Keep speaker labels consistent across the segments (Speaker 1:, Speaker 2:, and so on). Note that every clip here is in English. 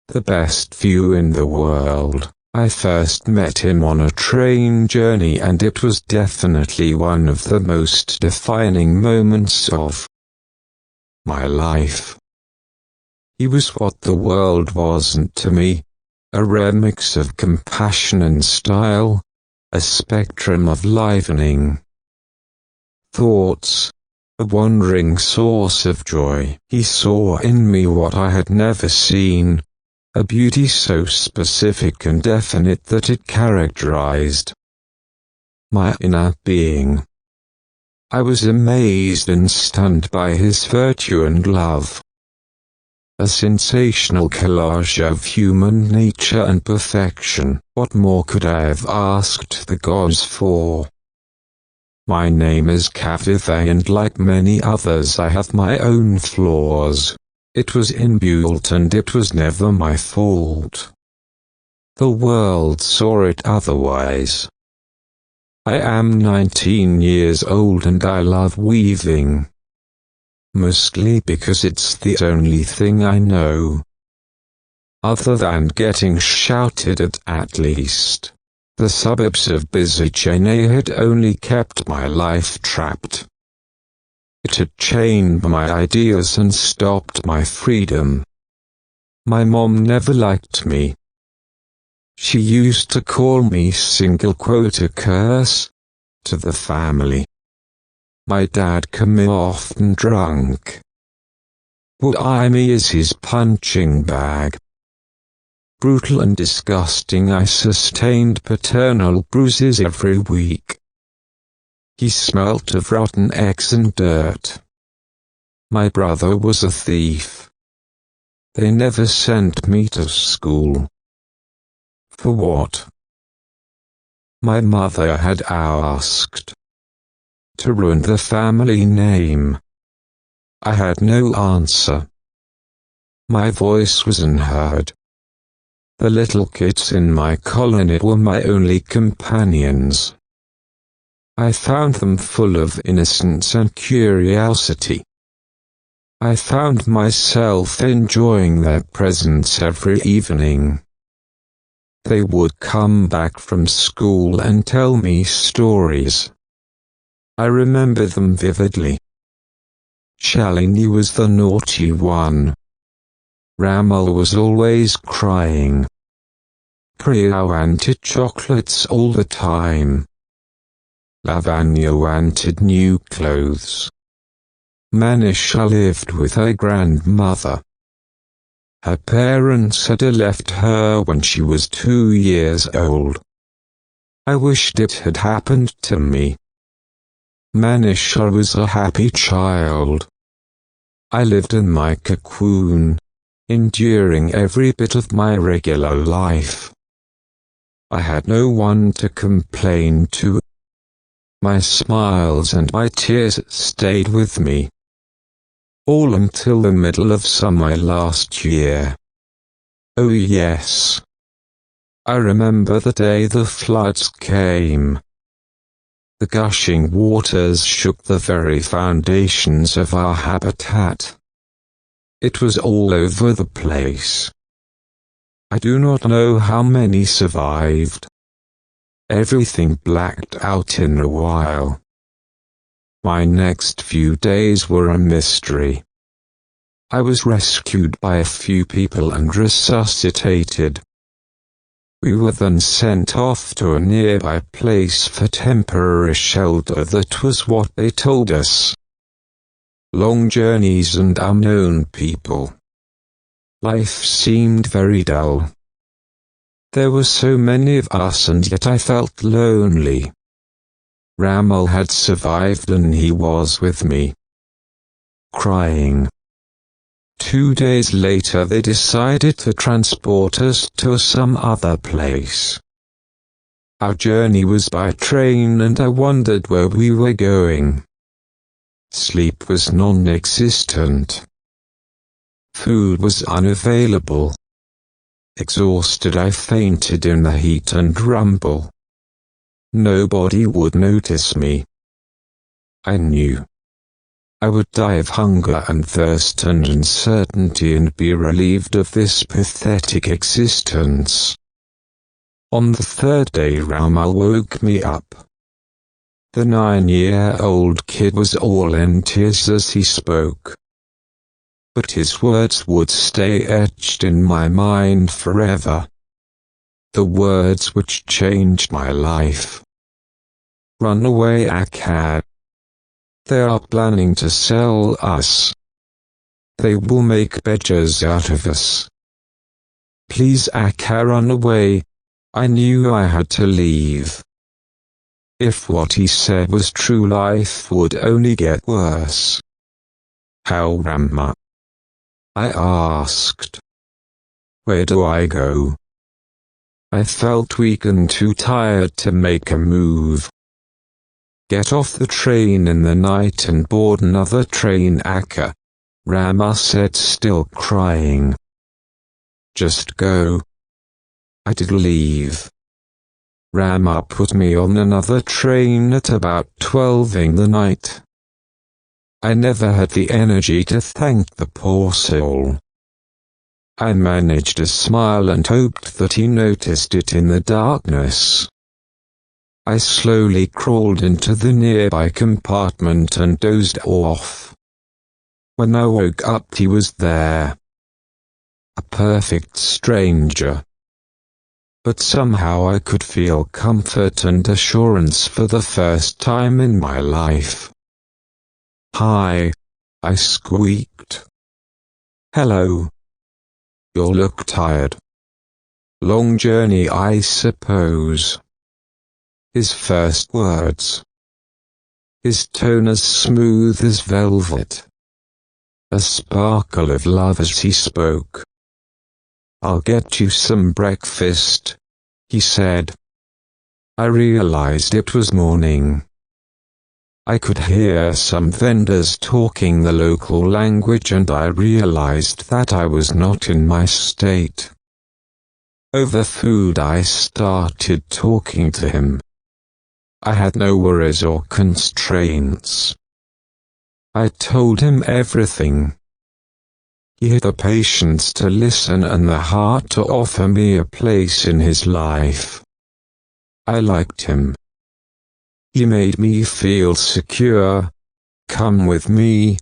Speaker 1: the best view in the world. I first met him on a train journey, and it was definitely one of the most defining moments of my life. He was what the world wasn't to me, a rare mix of compassion and style, a spectrum of livening thoughts, a wandering source of joy. He saw in me what I had never seen, a beauty so specific and definite that it characterized my inner being. I was amazed and stunned by his virtue and love. A sensational collage of human nature and perfection. What more could I have asked the gods for? My name is Kavitha, and like many others I have my own flaws. It was inbuilt and it was never my fault. The world saw it otherwise. I am 19 years old and I love weaving. Mostly because it's the only thing I know. Other than getting shouted at least. The suburbs of busy Chennai had only kept my life trapped. It had chained my ideas and stopped my freedom. My mom never liked me. She used to call me a curse to the family. My dad came often drunk. What I me is his punching bag. Brutal and disgusting, I sustained paternal bruises every week. He smelt of rotten eggs and dirt. My brother was a thief. They never sent me to school. For what? My mother had asked. To ruin the family name. I had no answer. My voice was unheard. The little kids in my colony were my only companions. I found them full of innocence and curiosity. I found myself enjoying their presence every evening. They would come back from school and tell me stories. I remember them vividly. Shalini was the naughty one. Ramal was always crying. Priya wanted chocolates all the time. Lavanya wanted new clothes. Manisha lived with her grandmother. Her parents had left her when she was 2 years old. I wished it had happened to me. Manisha was a happy child. I lived in my cocoon, enduring every bit of my regular life. I had no one to complain to. My smiles and my tears stayed with me. All until the middle of summer last year. Oh yes. I remember the day the floods came. The gushing waters shook the very foundations of our habitat. It was all over the place. I do not know how many survived. Everything blacked out in a while. My next few days were a mystery. I was rescued by a few people and resuscitated. We were then sent off to a nearby place for temporary shelter. That was what they told us. Long journeys and unknown people. Life seemed very dull. There were so many of us and yet I felt lonely. Ramal had survived and he was with me. Crying. 2 days later they decided to transport us to some other place. Our journey was by train and I wondered where we were going. Sleep was non-existent. Food was unavailable. Exhausted I fainted in the heat and rumble. Nobody would notice me. I knew. I would die of hunger and thirst and uncertainty and be relieved of this pathetic existence. On the third day Ramal woke me up. The 9-year-old kid was all in tears as he spoke. But his words would stay etched in my mind forever. The words which changed my life. Run away, Akkad. They are planning to sell us. They will make beggars out of us. Please, Akka, run away. I knew I had to leave. If what he said was true, life would only get worse. How, Rama? I asked. Where do I go? I felt weak and too tired to make a move. Get off the train in the night and board another train, Akka, Rama said, still crying. Just go. I did leave. Rama put me on another train at about 12 in the night. I never had the energy to thank the poor soul. I managed a smile and hoped that he noticed it in the darkness. I slowly crawled into the nearby compartment and dozed off. When I woke up, he was there. A perfect stranger. But somehow I could feel comfort and assurance for the first time in my life. Hi, I squeaked. Hello. You look tired. Long journey, I suppose. His first words. His tone as smooth as velvet. A sparkle of love as he spoke. I'll get you some breakfast, he said. I realized it was morning. I could hear some vendors talking the local language and I realized that I was not in my state. Over food I started talking to him. I had no worries or constraints. I told him everything. He had the patience to listen and the heart to offer me a place in his life. I liked him. He made me feel secure. Come with me,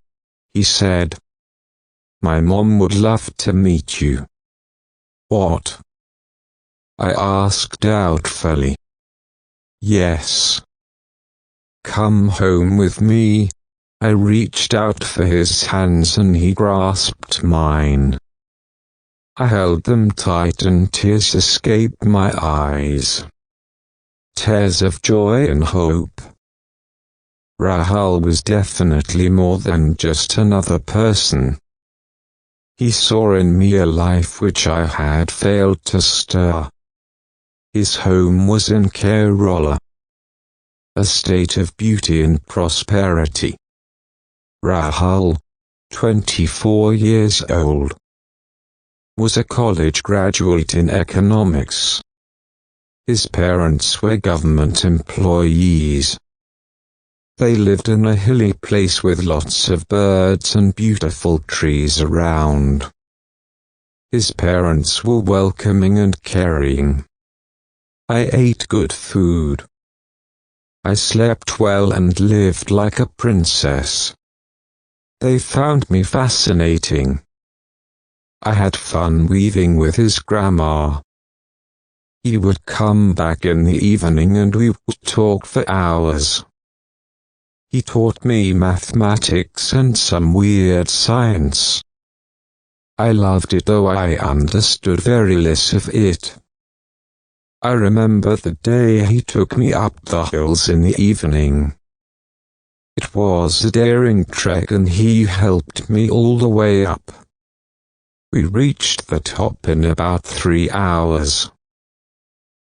Speaker 1: he said. My mom would love to meet you. What? I asked doubtfully. Yes. Come home with me. I reached out for his hands and he grasped mine. I held them tight and tears escaped my eyes. Tears of joy and hope. Rahul was definitely more than just another person. He saw in me a life which I had failed to stir. His home was in Kerala, a state of beauty and prosperity. Rahul, 24 years old, was a college graduate in economics. His parents were government employees. They lived in a hilly place with lots of birds and beautiful trees around. His parents were welcoming and caring. I ate good food. I slept well and lived like a princess. They found me fascinating. I had fun weaving with his grandma. He would come back in the evening and we would talk for hours. He taught me mathematics and some weird science. I loved it, though I understood very little of it. I remember the day he took me up the hills in the evening. It was a daring trek and he helped me all the way up. We reached the top in about 3 hours.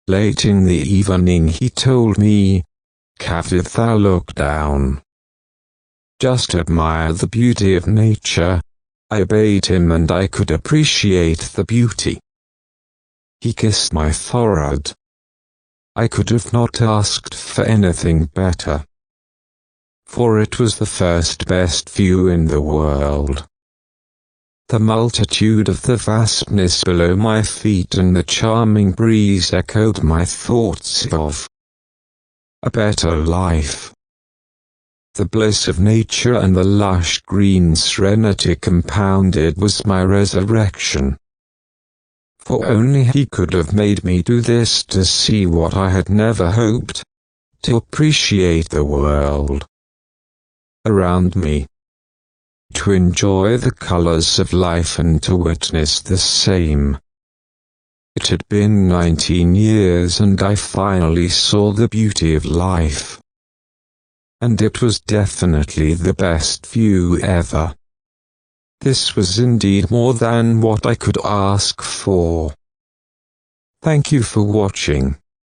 Speaker 1: Late in the evening he told me, Kavitha, look down. Just admire the beauty of nature. I obeyed him and I could appreciate the beauty. He kissed my forehead. I could have not asked for anything better. for it was the first best view in the world. The multitude of the vastness below my feet and the charming breeze echoed my thoughts of a better life. The bliss of nature and the lush green serenity compounded was my resurrection. For only he could have made me do this to see what I had never hoped, to appreciate the world around me, to enjoy the colors of life and to witness the same. It had been 19 years and I finally saw the beauty of life. And it was definitely the best view ever. This was indeed more than what I could ask for. Thank you for watching.